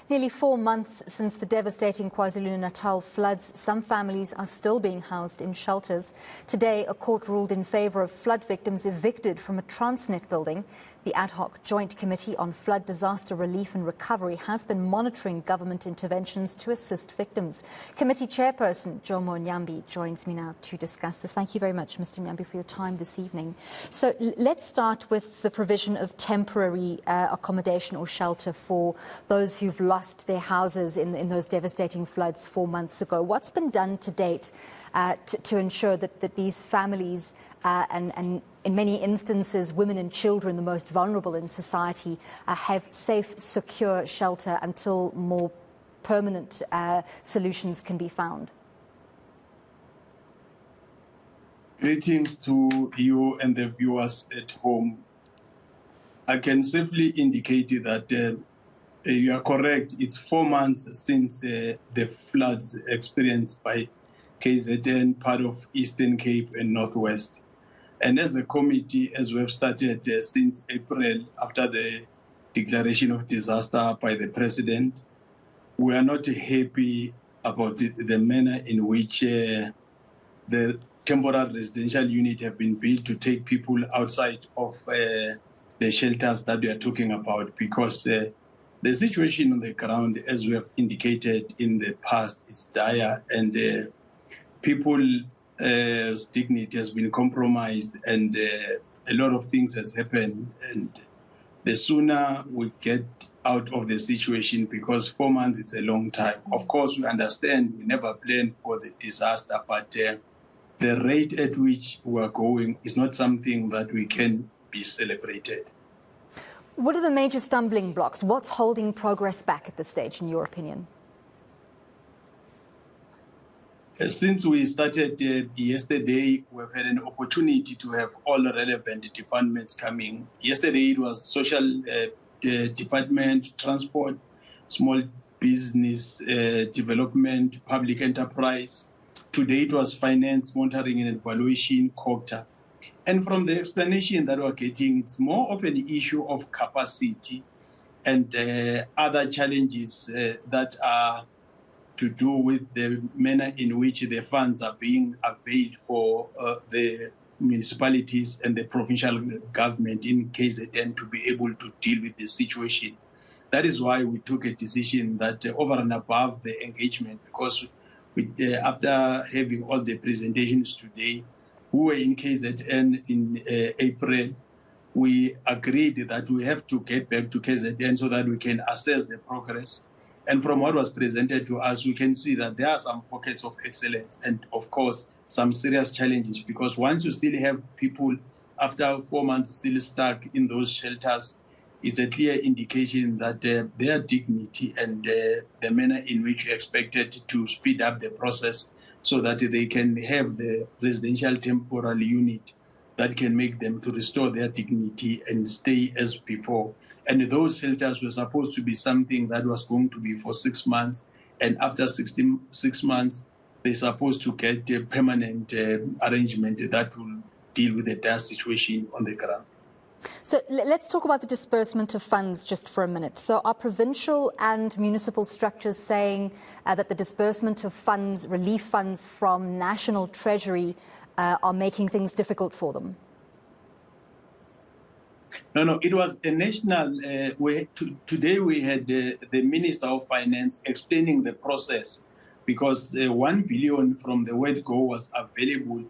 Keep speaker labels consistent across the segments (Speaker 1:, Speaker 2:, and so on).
Speaker 1: Nearly 4 months since the devastating KwaZulu-Natal floods, some families are still being housed in shelters. Today, a court ruled in favour of flood victims evicted from a Transnet building. The Ad Hoc Joint Committee on Flood Disaster Relief and Recovery has been monitoring government interventions to assist victims. Committee Chairperson Jomo Nyamnbi joins me now to discuss this. Thank you very much, Mr. Nyamnbi, for your time this evening. So let's start with the provision of temporary accommodation or shelter for those who've lost their houses in those devastating floods 4 months ago. What's been done to date to ensure that these families and in many instances, women and children, the most vulnerable in society, have safe, secure shelter until more permanent solutions can be found?
Speaker 2: Greetings to you and the viewers at home. I can simply indicate that you are correct. It's 4 months since the floods experienced by KZN, part of Eastern Cape and Northwest. And as a committee, as we have started since April, after the declaration of disaster by the President, we are not happy about the manner in which the temporary residential unit have been built to take people outside of the shelters that we are talking about, because the situation on the ground, as we have indicated in the past, is dire, and people's dignity has been compromised, and a lot of things has happened. And the sooner we get out of the situation, because 4 months is a long time. Of course, we understand we never planned for the disaster, but the rate at which we are going is not something that we can be celebrated.
Speaker 1: What are the major stumbling blocks? What's holding progress back at this stage, in your opinion?
Speaker 2: Since we started yesterday, we've had an opportunity to have all the relevant departments coming. Yesterday it was social department, transport, small business development, public enterprise. Today it was finance, monitoring and evaluation, COGTA. And from the explanation that we're getting, it's more of an issue of capacity and other challenges that are to do with the manner in which the funds are being availed for the municipalities and the provincial government in KZN to be able to deal with the situation. That is why we took a decision that over and above the engagement, because after having all the presentations today, we were in KZN in April, we agreed that we have to get back to KZN so that we can assess the progress. And from what was presented to us, we can see that there are some pockets of excellence and, of course, some serious challenges, because once you still have people after 4 months still stuck in those shelters, it's a clear indication that their dignity and the manner in which we expected to speed up the process so that they can have the residential temporary unit that can make them to restore their dignity and stay as before. And those shelters were supposed to be something that was going to be for 6 months. And after 6 months, they're supposed to get a permanent arrangement that will deal with the dire situation on the ground.
Speaker 1: So let's talk about the disbursement of funds just for a minute. So are provincial and municipal structures saying that the disbursement of funds, relief funds from National Treasury are making things difficult for them?
Speaker 2: No, it was a national. Today we had the Minister of Finance explaining the process, because 1 billion from the word go was available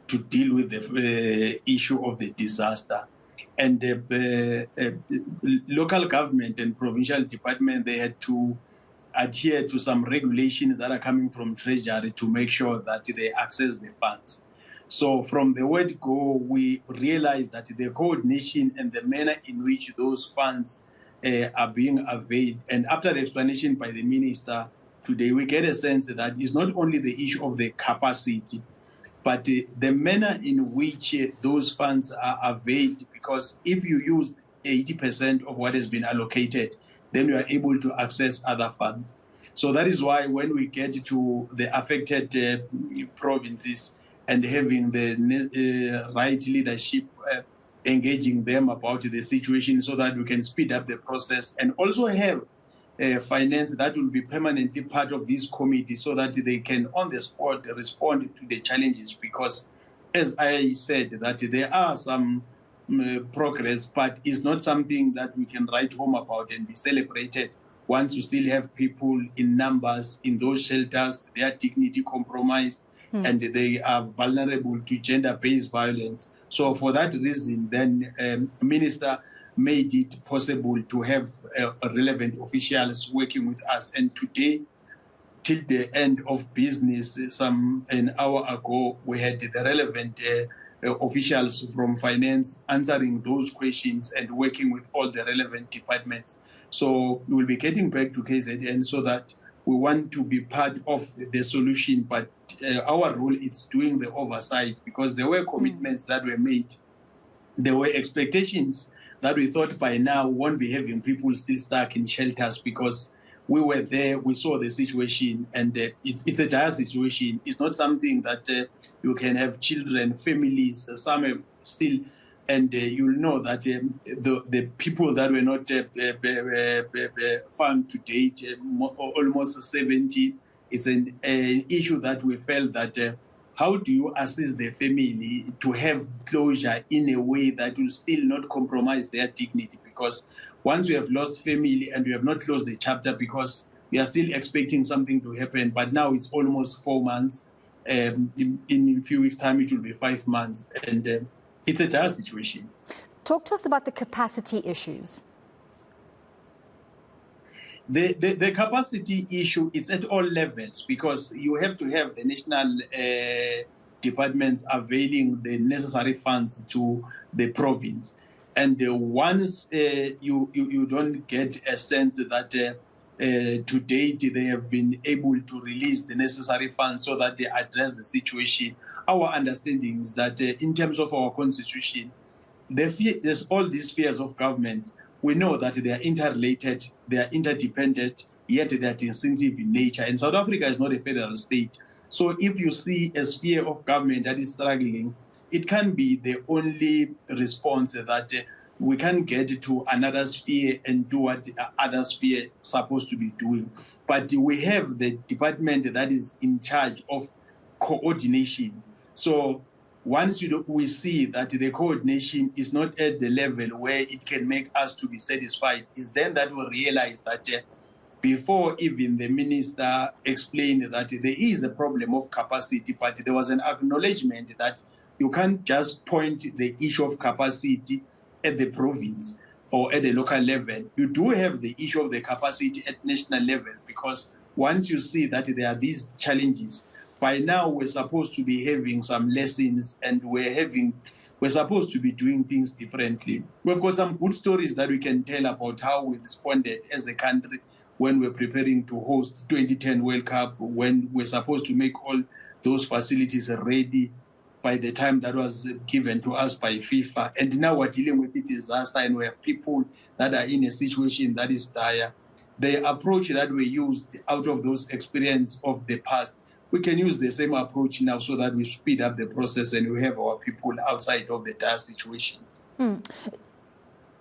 Speaker 2: to deal with the issue of the disaster. And the local government and provincial department, they had to adhere to some regulations that are coming from Treasury to make sure that they access the funds. So from the word go, we realized that the coordination and the manner in which those funds are being availed, and after the explanation by the minister today, we get a sense that it's not only the issue of the capacity, but the manner in which those funds are availed, because if you use 80% of what has been allocated, then you are able to access other funds. So that is why when we get to the affected provinces and having the right leadership engaging them about the situation so that we can speed up the process and also have finance that will be permanently part of this committee so that they can on the spot respond to the challenges, because as I said that there are some progress, but it's not something that we can write home about and be celebrated once you still have people in numbers in those shelters, their dignity compromised, and they are vulnerable to gender-based violence. So for that reason, then Minister made it possible to have relevant officials working with us. And today, till the end of business, an hour ago, we had the relevant officials from finance answering those questions and working with all the relevant departments. So we will be getting back to KZN so that we want to be part of the solution, but our role is doing the oversight, because there were commitments that were made. There were expectations that we thought by now we won't be having people still stuck in shelters, because we were there, we saw the situation, and it's a dire situation. It's not something that you can have children, families, some have still, and you'll know that the people that were not found to date, almost 70, it's an issue that we felt that how do you assist the family to have closure in a way that will still not compromise their dignity? Because once we have lost family and we have not closed the chapter, because we are still expecting something to happen, but now it's almost 4 months. In a few weeks' time, it will be 5 months. And it's a dire situation.
Speaker 1: Talk to us about the capacity issues.
Speaker 2: The capacity issue, it's at all levels, because you have to have the national departments availing the necessary funds to the province. And once you don't get a sense that to date they have been able to release the necessary funds so that they address the situation, our understanding is that in terms of our constitution, there's all these spheres of government. We know that they are interrelated, they are interdependent, yet they are distinctive in nature. And South Africa is not a federal state. So if you see a sphere of government that is struggling, it can be the only response that we can get to another sphere and do what the other sphere is supposed to be doing. But we have the department that is in charge of coordination. So once we see that the coordination is not at the level where it can make us to be satisfied, it's then that we realize that before even the minister explained that there is a problem of capacity, but there was an acknowledgement that you can't just point the issue of capacity at the province or at the local level. You do have the issue of the capacity at national level, because once you see that there are these challenges, by now we're supposed to be having some lessons, and we're supposed to be doing things differently. We've got some good stories that we can tell about how we responded as a country when we're preparing to host 2010 World Cup, when we're supposed to make all those facilities ready by the time that was given to us by FIFA. And now we're dealing with the disaster, and we have people that are in a situation that is dire. The approach that we used out of those experiences of the past, we can use the same approach now so that we speed up the process and we have our people outside of the dire situation.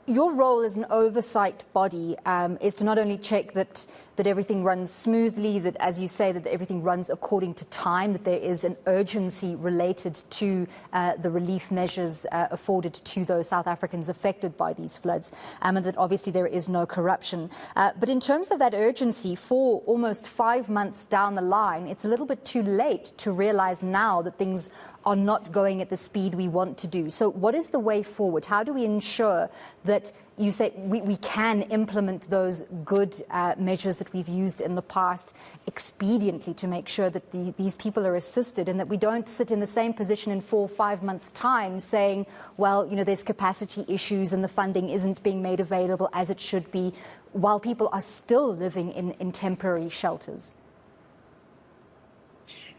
Speaker 1: Your role as an oversight body is to not only check that everything runs smoothly, that, as you say, that everything runs according to time, that there is an urgency related to the relief measures afforded to those South Africans affected by these floods, and that obviously there is no corruption. But in terms of that urgency, for almost 5 months down the line, it's a little bit too late to realize now that things are not going at the speed we want to do. So what is the way forward? How do we ensure that you say we can implement those good measures that we've used in the past expediently to make sure that these people are assisted, and that we don't sit in the same position in 4 or 5 months' time saying, well, you know, there's capacity issues and the funding isn't being made available as it should be, while people are still living in temporary shelters?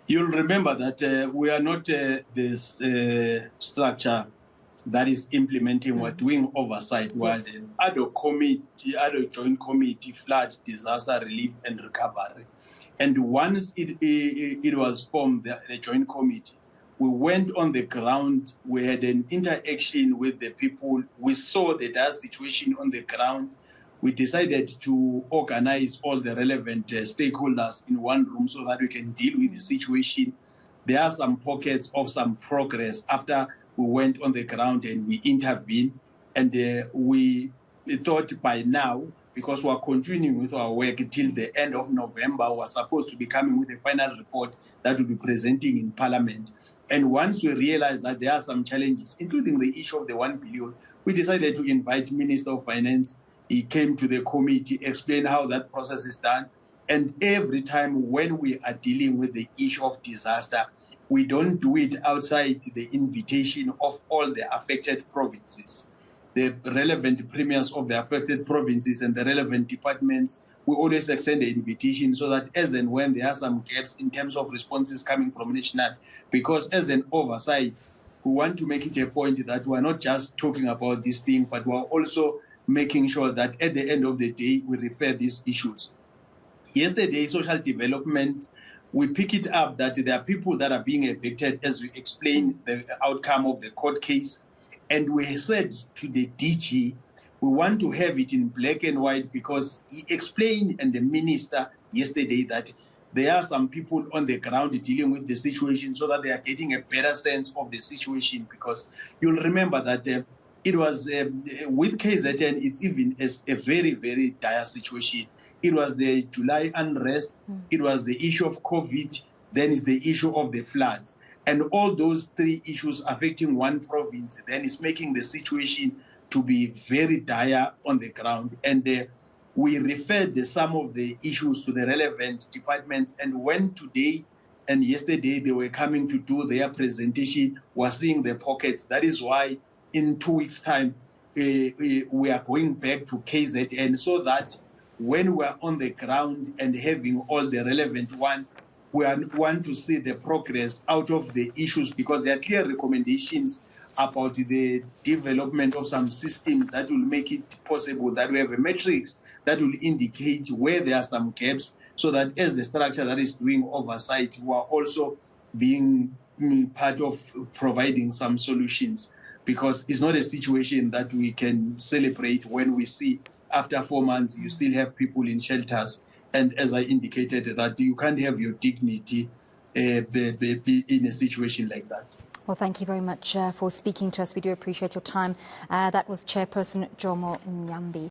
Speaker 2: You'll remember that we are not this structure that is implementing, we're doing oversight. Was an Ad Hoc Joint Committee, Flood, Disaster Relief and Recovery. And once it was formed, the Joint Committee, we went on the ground, we had an interaction with the people, we saw the dire situation on the ground, we decided to organize all the relevant stakeholders in one room so that we can deal with the situation. There are some pockets of some progress after we went on the ground and we intervened. And we thought by now, because we are continuing with our work till the end of November, we are supposed to be coming with a final report that we'll be presenting in Parliament. And once we realized that there are some challenges, including the issue of the 1 billion, we decided to invite Minister of Finance. He came to the committee, explained how that process is done. And every time when we are dealing with the issue of disaster, we don't do it outside the invitation of all the affected provinces, the relevant premiers of the affected provinces and the relevant departments. We always extend the invitation so that as and when there are some gaps in terms of responses coming from national, because as an oversight, we want to make it a point that we're not just talking about this thing, but we're also making sure that at the end of the day, we refer these issues. Yesterday, social development, we pick it up that there are people that are being evicted as we explain the outcome of the court case. And we said to the DG, we want to have it in black and white because he explained, and the minister yesterday, that there are some people on the ground dealing with the situation so that they are getting a better sense of the situation. Because you'll remember that it was with KZN, it's even a very, very dire situation. It was the July unrest, it was the issue of COVID, then it's the issue of the floods. And all those three issues affecting one province, then it's making the situation to be very dire on the ground. And we referred some of the issues to the relevant departments. And when today and yesterday they were coming to do their presentation, we're seeing the pockets. That is why in 2 weeks' time, we are going back to KZN so that when we're on the ground and having all the relevant one, we want to see the progress out of the issues, because there are clear recommendations about the development of some systems that will make it possible that we have a matrix that will indicate where there are some gaps, so that as the structure that is doing oversight, we are also being part of providing some solutions. Because it's not a situation that we can celebrate when we see after 4 months you still have people in shelters. And as I indicated, that you can't have your dignity be in a situation like that.
Speaker 1: Well, thank you very much for speaking to us. We do appreciate your time. That was Chairperson Jomo Nyamnbi.